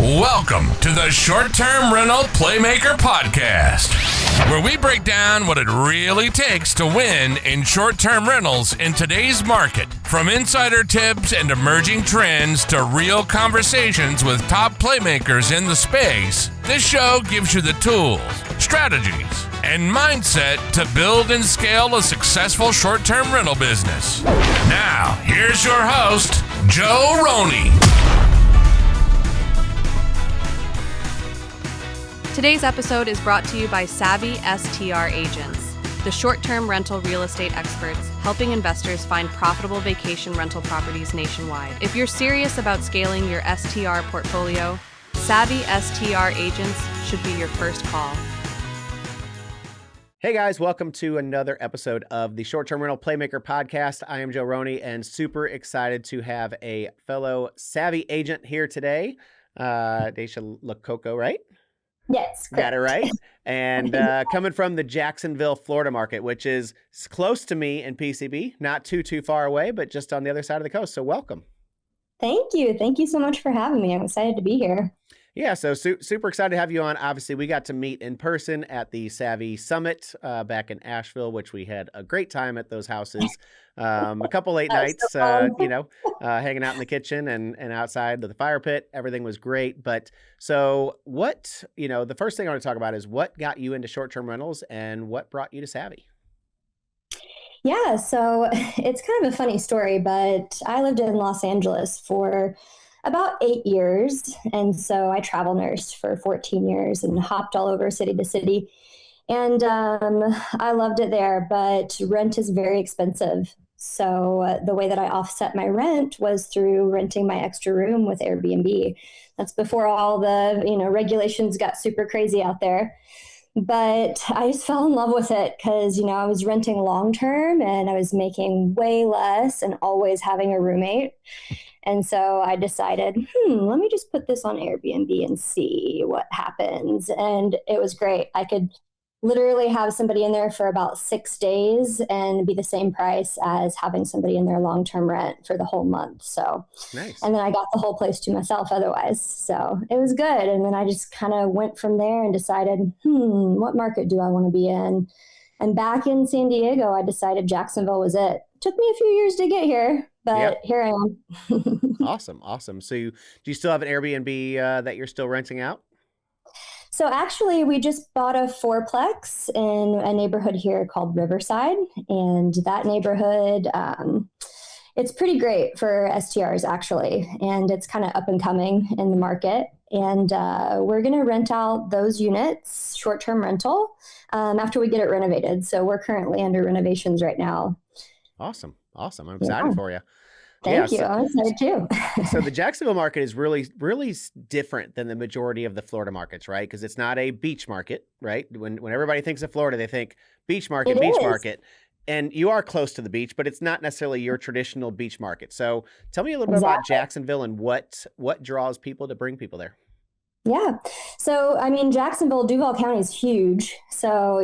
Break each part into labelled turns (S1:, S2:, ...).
S1: Welcome to the Short-Term Rental Playmaker Podcast, where we break down what it really takes to win in short-term rentals in today's market. From insider tips and emerging trends to real conversations with top playmakers in the space, this show gives you the tools, strategies, and mindset to build and scale a successful short-term rental business. Now, here's your host, Joe Roney.
S2: Today's episode is brought to you by Savvy STR Agents, the short-term rental real estate experts helping investors find profitable vacation rental properties nationwide. If you're serious about scaling your STR portfolio, Savvy STR Agents should be your first call.
S3: Hey guys, welcome to another episode of the Short-Term Rental Playmaker Podcast. I am Joe Roney and super excited to have a fellow Savvy agent here today, Dashia LoCoco, right?
S4: Yes, correct.
S3: Got it right. And coming from the Jacksonville, Florida market, which is close to me in PCB, not too far away, but just on the other side of the coast. So welcome.
S4: Thank you. Thank you so much for having me. I'm excited to be here.
S3: Yeah, so super excited to have you on. Obviously, we got to meet in person at the Savvy Summit back in Asheville, which we had a great time at those houses. A couple late nights, hanging out in the kitchen and outside of the fire pit. Everything was great. But so what, the first thing I want to talk about is what got you into short-term rentals and what brought you to Savvy?
S4: Yeah, so it's kind of a funny story, but I lived in Los Angeles for about 8 years. And so I travel nursed for 14 years and hopped all over city to city. And I loved it there, but rent is very expensive. So the way that I offset my rent was through renting my extra room with Airbnb. That's before all the, regulations got super crazy out there. But I just fell in love with it because, I was renting long-term and I was making way less and always having a roommate. And so I decided, let me just put this on Airbnb and see what happens. And it was great. I could literally have somebody in there for about 6 days and be the same price as having somebody in their long-term rent for the whole month. So, nice. And then I got the whole place to myself otherwise. So it was good. And then I just kind of went from there and decided, what market do I want to be in? And back in San Diego, I decided Jacksonville was it. Took me a few years to get here, but Here I am.
S3: Awesome. So do you still have an Airbnb that you're still renting out?
S4: So actually, we just bought a fourplex in a neighborhood here called Riverside. And that neighborhood, it's pretty great for STRs, actually. And it's kind of up and coming in the market. And we're going to rent out those units, short-term rental, after we get it renovated. So we're currently under renovations right now.
S3: Awesome. I'm excited for you.
S4: Thank you. I'm excited too.
S3: So the Jacksonville market is really different than the majority of the Florida markets, right? Because it's not a beach market, right? When everybody thinks of Florida, they think beach market. And you are close to the beach, but it's not necessarily your traditional beach market. So tell me a little bit about Jacksonville and what draws people to bring people there.
S4: Yeah. So, Jacksonville, Duval County is huge. So,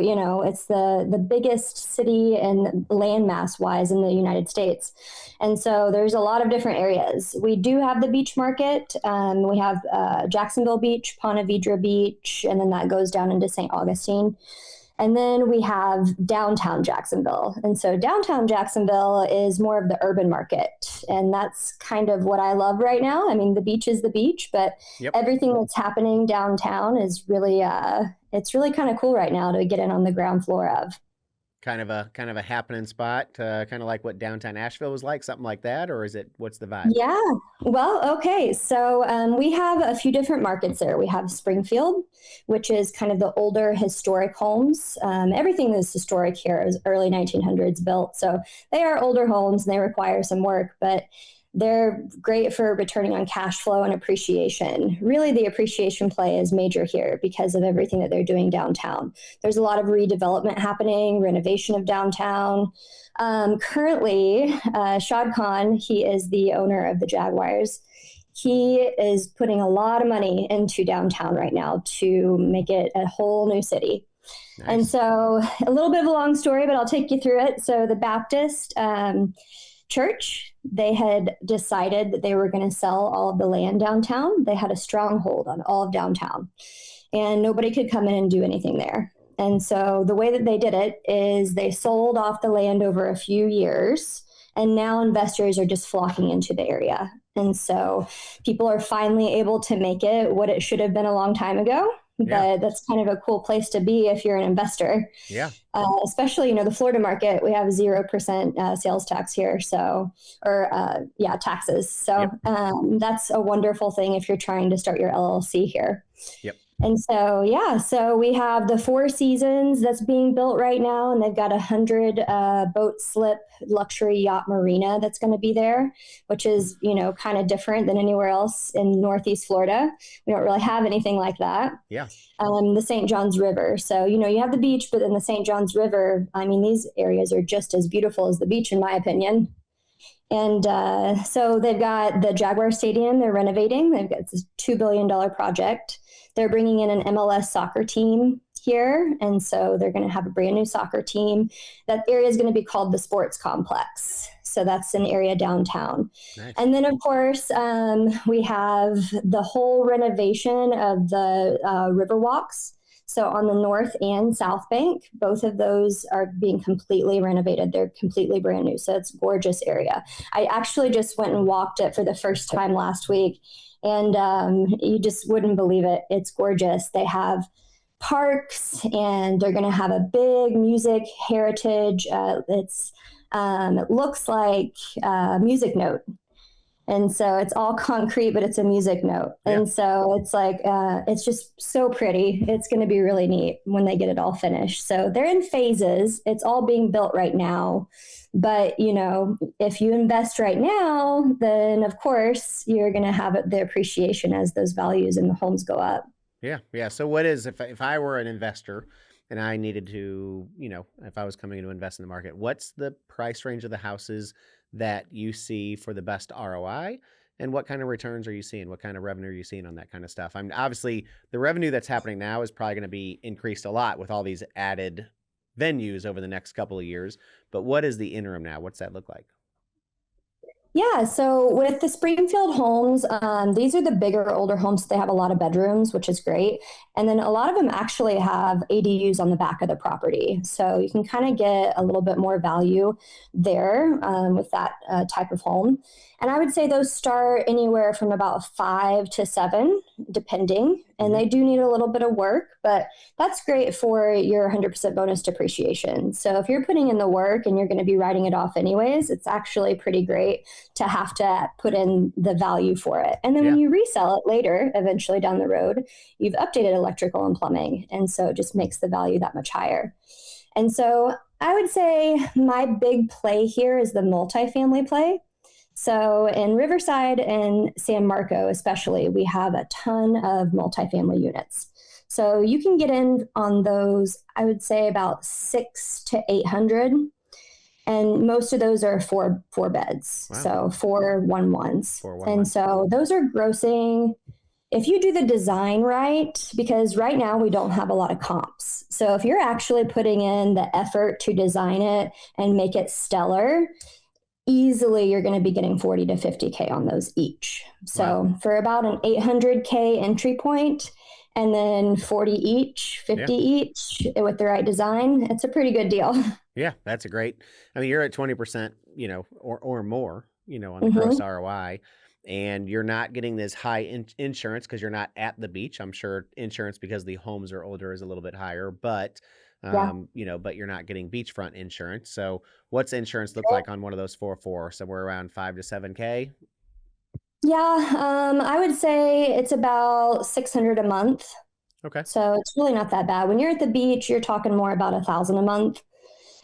S4: it's the biggest city and landmass wise in the United States. And so there's a lot of different areas. We do have the beach market. We have Jacksonville Beach, Ponte Vedra Beach, and then that goes down into St. Augustine. And then we have downtown Jacksonville. And so downtown Jacksonville is more of the urban market. And that's kind of what I love right now. The beach is the beach, but everything that's happening downtown is really, it's really kind of cool right now to get in on the ground floor of.
S3: Kind of a happening spot, kind of like what downtown Asheville was like, something like that, or what's the vibe?
S4: Yeah, well, okay. So we have a few different markets there. We have Springfield, which is kind of the older historic homes. Everything that's historic here is early 1900s built. So they are older homes and they require some work, but they're great for returning on cash flow and appreciation. Really, the appreciation play is major here because of everything that they're doing downtown. There's a lot of redevelopment happening, renovation of downtown. Currently, Shad Khan, he is the owner of the Jaguars. He is putting a lot of money into downtown right now to make it a whole new city. Nice. And so a little bit of a long story, but I'll take you through it. So the Baptist, church. They had decided that they were going to sell all of the land downtown. They had a stronghold on all of downtown, and nobody could come in and do anything there. And so the way that they did it is they sold off the land over a few years, and now investors are just flocking into the area. And so people are finally able to make it what it should have been a long time ago. But that's kind of a cool place to be if you're an investor.
S3: Yeah.
S4: Especially, the Florida market, we have 0% sales tax here. So, taxes. So that's a wonderful thing if you're trying to start your LLC here.
S3: Yep.
S4: And so we have the Four Seasons that's being built right now, and they've got 100 boat slip luxury yacht marina that's going to be there, which is, kind of different than anywhere else in Northeast Florida. We don't really have anything like that.
S3: Yeah.
S4: The St. Johns River. So, you have the beach, but then the St. Johns River, these areas are just as beautiful as the beach, in my opinion. And so they've got the Jaguar Stadium they're renovating. They've got this $2 billion project. They're bringing in an MLS soccer team here. And so they're going to have a brand new soccer team. That area is going to be called the Sports Complex. So that's an area downtown. Nice. And then, of course, we have the whole renovation of the river walks. So on the north and south bank, both of those are being completely renovated. They're completely brand new. So it's a gorgeous area. I actually just went and walked it for the first time last week. And you just wouldn't believe it. It's gorgeous. They have parks, and they're going to have a big music heritage. It looks like a music note. And so it's all concrete, but it's a music note. Yeah. And so it's like, it's just so pretty. It's going to be really neat when they get it all finished. So they're in phases. It's all being built right now. But, if you invest right now, then of course you're going to have the appreciation as those values in the homes go up.
S3: Yeah. Yeah. So what is, if I were an investor and I needed to, if I was coming in to invest in the market, what's the price range of the houses that you see for the best ROI, and what kind of returns are you seeing? What kind of revenue are you seeing on that kind of stuff? Obviously the revenue that's happening now is probably going to be increased a lot with all these added venues over the next couple of years, but what is the interim now? What's that look like?
S4: Yeah, so with the Springfield homes, these are the bigger, older homes. They have a lot of bedrooms, which is great. And then a lot of them actually have ADUs on the back of the property. So you can kind of get a little bit more value there with that type of home. And I would say those start anywhere from about 5 to 7, depending. And they do need a little bit of work, but that's great for your 100% bonus depreciation. So if you're putting in the work and you're going to be writing it off anyways, it's actually pretty great to have to put in the value for it. And then when you resell it later, eventually down the road, you've updated electrical and plumbing. And so it just makes the value that much higher. And so I would say my big play here is the multifamily play. So in Riverside and San Marco, especially, we have a ton of multifamily units. So you can get in on those, I would say about 600 to 800. And most of those are four beds. Wow. So 411s. 411s. And so those are grossing, if you do the design right, because right now we don't have a lot of comps. So if you're actually putting in the effort to design it and make it stellar, easily you're going to be getting 40 to 50K on those each. So for about an 800K entry point, and then 40 each, 50 each with the right design, it's a pretty good deal.
S3: Yeah, that's a great, you're at 20%, or more, on the gross ROI, and you're not getting this high insurance because you're not at the beach. I'm sure insurance, because the homes are older, is a little bit higher, but but you're not getting beachfront insurance. So what's insurance look like on one of those 4 somewhere around 5 to 7K?
S4: Yeah, I would say it's about $600 a month.
S3: Okay.
S4: So it's really not that bad. When you're at the beach, you're talking more about $1,000 a month.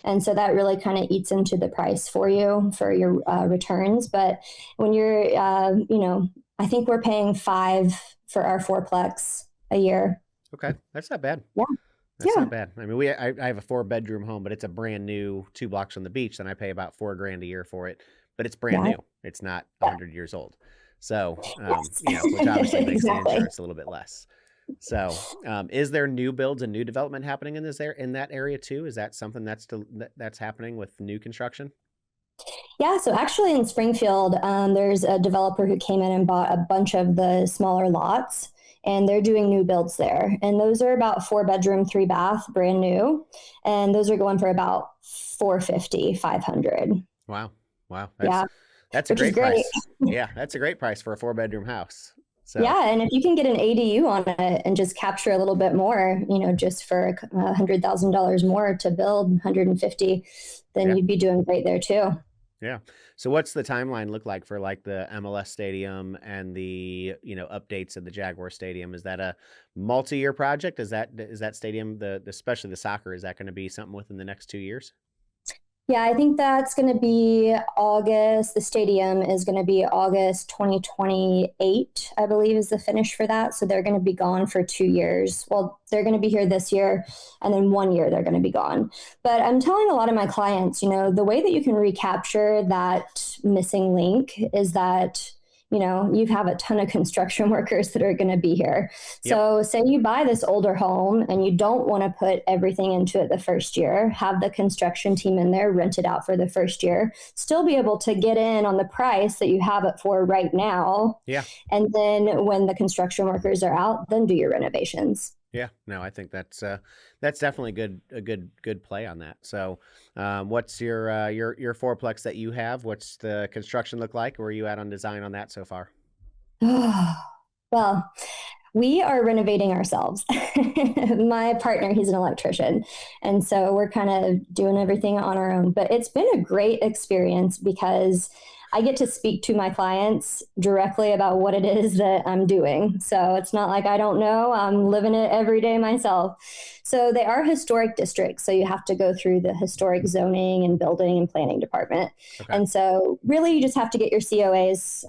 S4: And so that really kind of eats into the price for you for your returns. But when you're, I think we're paying $5 for our fourplex a year.
S3: Okay. That's not bad.
S4: Yeah.
S3: That's not bad. I have a 4-bedroom home, but it's a brand new 2 blocks from the beach, and I pay about $4,000 a year for it, but it's brand new. It's not 100 years old. So, which obviously makes the insurance a little bit less. So, is there new builds and new development happening in that area too? Is that something that's happening with new construction?
S4: Yeah, so actually in Springfield, there's a developer who came in and bought a bunch of the smaller lots, and they're doing new builds there. And those are about 4 bedroom, 3 bath, brand new. And those are going for about 450, 500.
S3: Wow. Wow.
S4: Yeah,
S3: That's a
S4: which is
S3: great
S4: great.
S3: price. Yeah, that's a great price for a 4 bedroom house. So
S4: Yeah, and if you can get an ADU on it and just capture a little bit more, just for $100,000 more to build 150, then
S3: yeah.
S4: you'd be doing great there too.
S3: Yeah. So what's the timeline look like for like the MLS stadium and the, updates of the Jaguar stadium? Is that a multi-year project? Is that stadium, especially the soccer, is that going to be something within the next 2 years?
S4: Yeah, I think that's going to be August. The stadium is going to be August 2028, I believe, is the finish for that. So they're going to be gone for 2 years. Well, they're going to be here this year, and then 1 year they're going to be gone. But I'm telling a lot of my clients, the way that you can recapture that missing link is that you have a ton of construction workers that are going to be here.
S3: Yep.
S4: So say you buy this older home and you don't want to put everything into it the first year, have the construction team in there, rent it out for the first year, still be able to get in on the price that you have it for right now.
S3: Yeah.
S4: And then when the construction workers are out, then do your renovations.
S3: Yeah, no, I think that's definitely a good play on that. So, what's your fourplex that you have? What's the construction look like? Where are you at on design on that so far?
S4: Well, we are renovating ourselves. My partner, he's an electrician. And so we're kind of doing everything on our own. But it's been a great experience because I get to speak to my clients directly about what it is that I'm doing. So it's not like I don't know, I'm living it every day myself. So they are historic districts. So you have to go through the historic zoning and building and planning department.
S3: Okay.
S4: And so really you just have to get your COAs,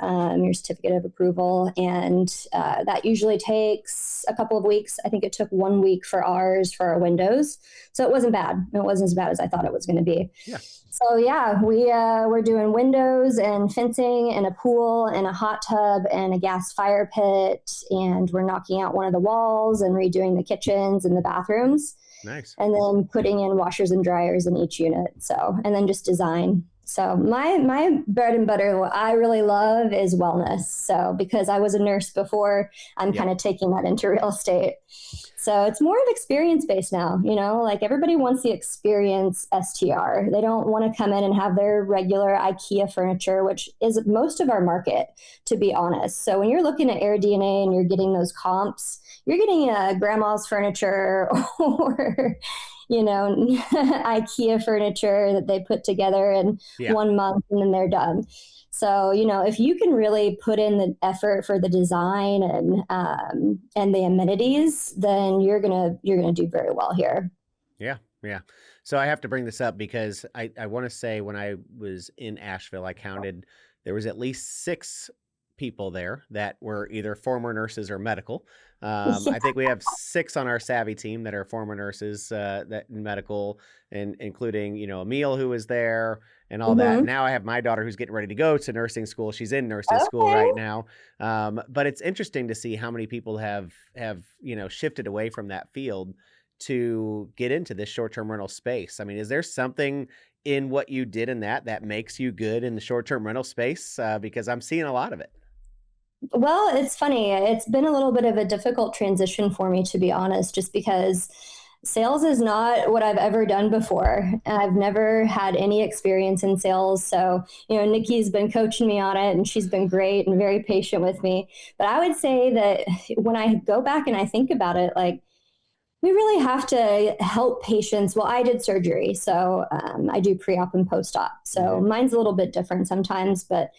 S4: your certificate of approval. And that usually takes a couple of weeks. I think it took 1 week for ours, for our windows. So it wasn't bad. It wasn't as bad as I thought it was going to be.
S3: Yeah.
S4: So yeah, we're doing windows and fencing and a pool and a hot tub and a gas fire pit, and we're knocking out one of the walls and redoing the kitchens and the bathrooms.
S3: Nice.
S4: And then putting in washers and dryers in each unit. So, and then just design. So my bread and butter, what I really love is wellness. So because I was a nurse before, I'm kind of taking that into real estate. So it's more of experience based now, like everybody wants the experience STR. They don't want to come in and have their regular IKEA furniture, which is most of our market, to be honest. So when you're looking at AirDNA and you're getting those comps, you're getting grandma's furniture or IKEA furniture that they put together in 1 month and then they're done. So, if you can really put in the effort for the design and the amenities, then you're gonna do very well here.
S3: Yeah. Yeah. So I have to bring this up because I want to say when I was in Asheville, I counted, there was at least 6 people there that were either former nurses or medical. I think we have 6 on our Savvy team that are former nurses, that in medical, and including, Emil, who was there and all that. Now I have my daughter who's getting ready to go to nursing school. She's in nursing school right now. But it's interesting to see how many people have shifted away from that field to get into this short-term rental space. I mean, is there something in what you did in that makes you good in the short-term rental space? Because I'm seeing a lot of it.
S4: Well, it's funny. It's been a little bit of a difficult transition for me, to be honest, just because sales is not what I've ever done before. I've never had any experience in sales. So, Nikki's been coaching me on it and she's been great and very patient with me. But I would say that when I go back and I think about it, like, we really have to help patients. Well, I did surgery, so I do pre-op and post-op. So mine's a little bit different sometimes, but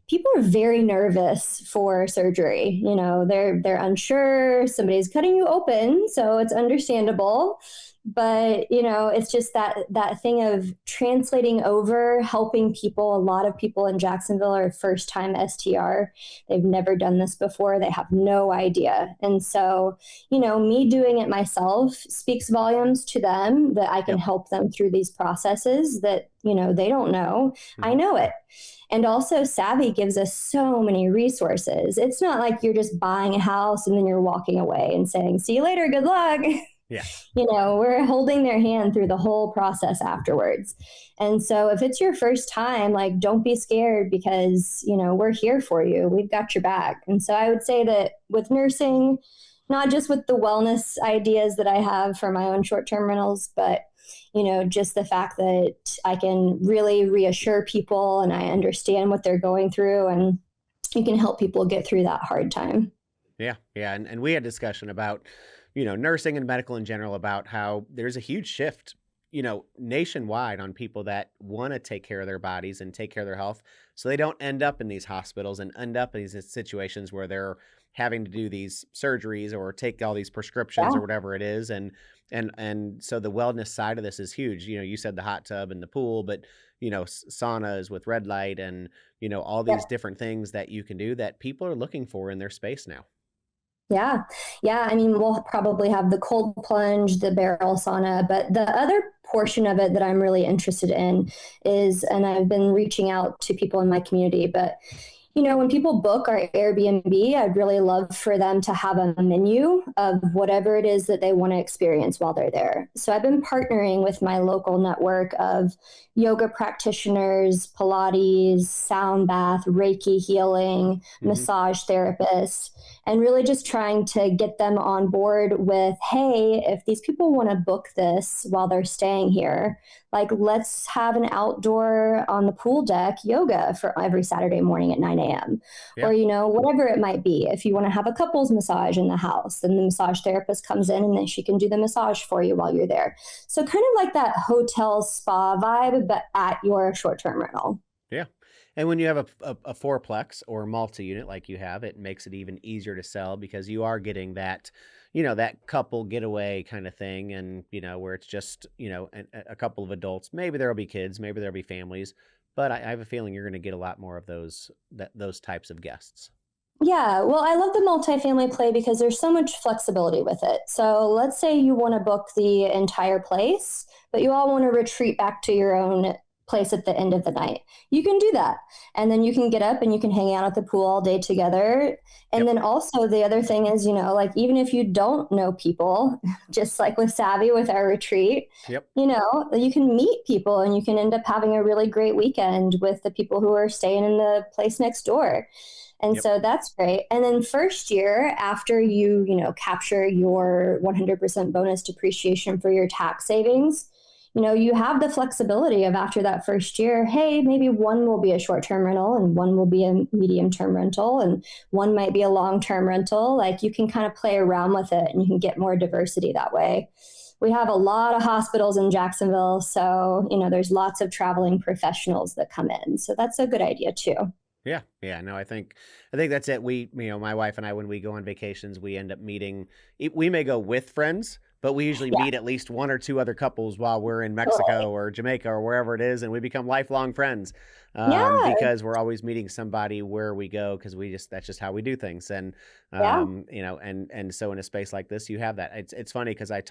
S4: people are very nervous for surgery. They're unsure. Somebody's cutting you open, so it's understandable. But, it's just that thing of translating over, helping people. A lot of people in Jacksonville are first time STR. They've never done this before. They have no idea. And so, me doing it myself speaks volumes to them that I can help them through these processes that, they don't know. I know it. And also Savvy gives us so many resources. It's not like you're just buying a house and then you're walking away and saying, see you later, good luck.
S3: Yeah.
S4: We're holding their hand through the whole process afterwards. And so if it's your first time, like, don't be scared because, we're here for you. We've got your back. And so I would say that with nursing, not just with the wellness ideas that I have for my own short-term rentals, but just the fact that I can really reassure people and I understand what they're going through, and you can help people get through that hard time.
S3: Yeah. Yeah. And we had discussion about, nursing and medical in general, about how there's a huge shift, nationwide on people that want to take care of their bodies and take care of their health. So they don't end up in these hospitals and end up in these situations where they're having to do these surgeries or take all these prescriptions or whatever it is. And so the wellness side of this is huge. You said the hot tub and the pool, but saunas with red light and, all these different things that you can do that people are looking for in their space now.
S4: Yeah. Yeah. I mean, we'll probably have the cold plunge, the barrel sauna, but the other portion of it that I'm really interested in is, and I've been reaching out to people in my community, but when people book our Airbnb, I'd really love for them to have a menu of whatever it is that they want to experience while they're there. So I've been partnering with my local network of yoga practitioners, Pilates, sound bath, Reiki healing, massage therapists, and really just trying to get them on board with, hey, if these people want to book this while they're staying here, like, let's have an outdoor on the pool deck yoga for every Saturday morning at 9 a.m.
S3: Yeah.
S4: Or, whatever it might be. If you want to have a couples massage in the house, then the massage therapist comes in and then she can do the massage for you while you're there. So kind of like that hotel spa vibe, but at your short-term rental.
S3: Yeah. And when you have a fourplex or multi-unit like you have, it makes it even easier to sell because you are getting that, that couple getaway kind of thing. And, where it's just, a couple of adults, maybe there'll be kids, maybe there'll be families, but I have a feeling you're going to get a lot more of those types of guests.
S4: Yeah, well, I love the multifamily play because there's so much flexibility with it. So let's say you want to book the entire place, but you all want to retreat back to your own place at the end of the night. You can do that. And then you can get up and you can hang out at the pool all day together. And then also the other thing is, like, even if you don't know people, just like with Savvy with our retreat, you can meet people and you can end up having a really great weekend with the people who are staying in the place next door. And so that's great. And then first year, after you, capture your 100% bonus depreciation for your tax savings, you have the flexibility of after that first year, hey, maybe one will be a short-term rental and one will be a medium-term rental and one might be a long-term rental. Like, you can kind of play around with it and you can get more diversity that way. We have a lot of hospitals in Jacksonville, so, there's lots of traveling professionals that come in. So that's a good idea too.
S3: Yeah. Yeah. No, I think that's it. We, my wife and I, when we go on vacations, we end up meeting, we may go with friends, but we usually meet at least one or two other couples while we're in Mexico or Jamaica or wherever it is. And we become lifelong friends because we're always meeting somebody where we go. Cause that's just how we do things. And, and so in a space like this, you have that. It's funny. Cause I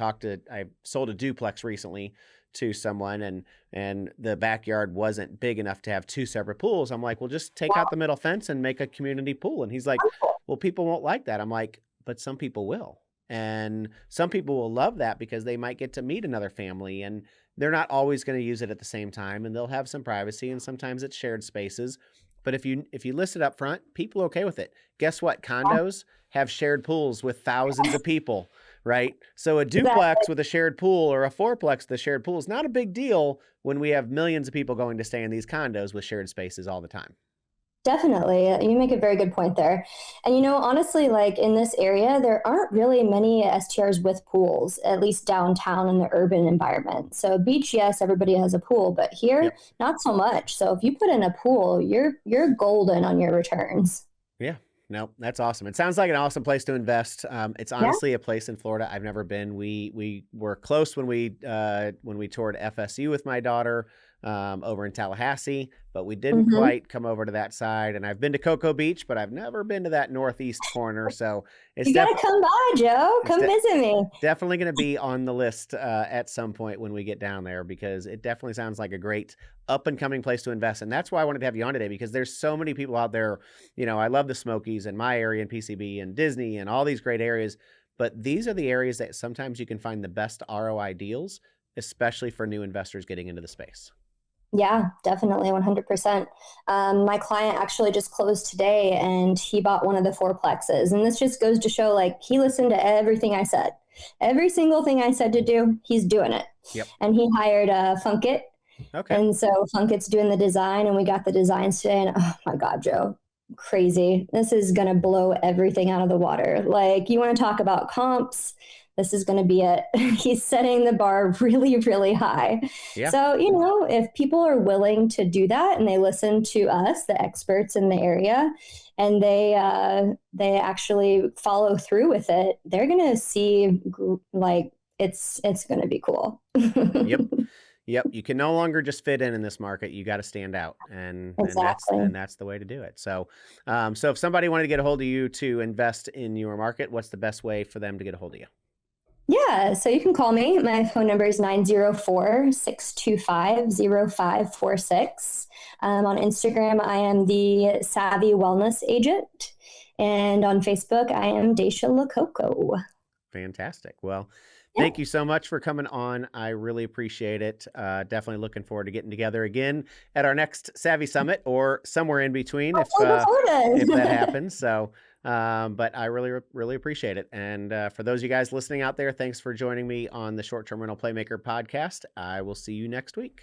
S3: sold a duplex recently to someone and the backyard wasn't big enough to have two separate pools. I'm like, well, just take out the middle fence and make a community pool. And he's like, well, people won't like that. I'm like, but some people will. And some people will love that because they might get to meet another family and they're not always going to use it at the same time and they'll have some privacy and sometimes it's shared spaces. But if you list it up front, people are okay with it. Guess what? Condos have shared pools with thousands of people, right? So a duplex with a shared pool or a fourplex with a shared pool is not a big deal when we have millions of people going to stay in these condos with shared spaces all the time.
S4: Definitely. You make a very good point there. And, honestly, like in this area, there aren't really many STRs with pools, at least downtown in the urban environment. So beach, yes, everybody has a pool, but here, not so much. So if you put in a pool, you're golden on your returns. Yeah.
S3: No, that's awesome. It sounds like an awesome place to invest. It's honestly a place in Florida I've never been. We were close when we toured FSU with my daughter over in Tallahassee, but we didn't quite come over to that side. And I've been to Cocoa Beach, but I've never been to that northeast corner. So
S4: you gotta come by, Joe. Come visit me.
S3: Definitely going to be on the list at some point when we get down there because it definitely sounds like a great up and coming place to invest. And that's why I wanted to have you on today because there's so many people out there. I love the Smokies and my area and PCB and Disney and all these great areas. but these are the areas that sometimes you can find the best ROI deals, especially for new investors getting into the space.
S4: Yeah, definitely 100%. My client actually just closed today and he bought one of the fourplexes. And this just goes to show like he listened to everything I said. Every single thing I said to do, he's doing it.
S3: Yep.
S4: And he hired Funkit.
S3: Okay.
S4: And so Funkit's doing the design and we got the designs today. And oh my God, Joe, crazy. This is going to blow everything out of the water. Like you want to talk about comps, this is going to be it. He's setting the bar really, really high.
S3: Yeah.
S4: So, if people are willing to do that and they listen to us, the experts in the area, and they actually follow through with it, they're going to see like it's going to be cool.
S3: Yep. You can no longer just fit in this market. You got to stand out, and
S4: Exactly.
S3: that's the way to do it. So, so if somebody wanted to get a hold of you to invest in your market, what's the best way for them to get a hold of you?
S4: Yeah, so you can call me. My phone number is 904-625-0546. On Instagram, I am the Savvy Wellness Agent. And on Facebook, I am Dashia LoCoco.
S3: Fantastic. Well, thank you so much for coming on. I really appreciate it. Definitely looking forward to getting together again at our next Savvy Summit or somewhere in between if that happens. So, but I really, really appreciate it. And for those of you guys listening out there, thanks for joining me on the Short Term Rental Playmaker podcast. I will see you next week.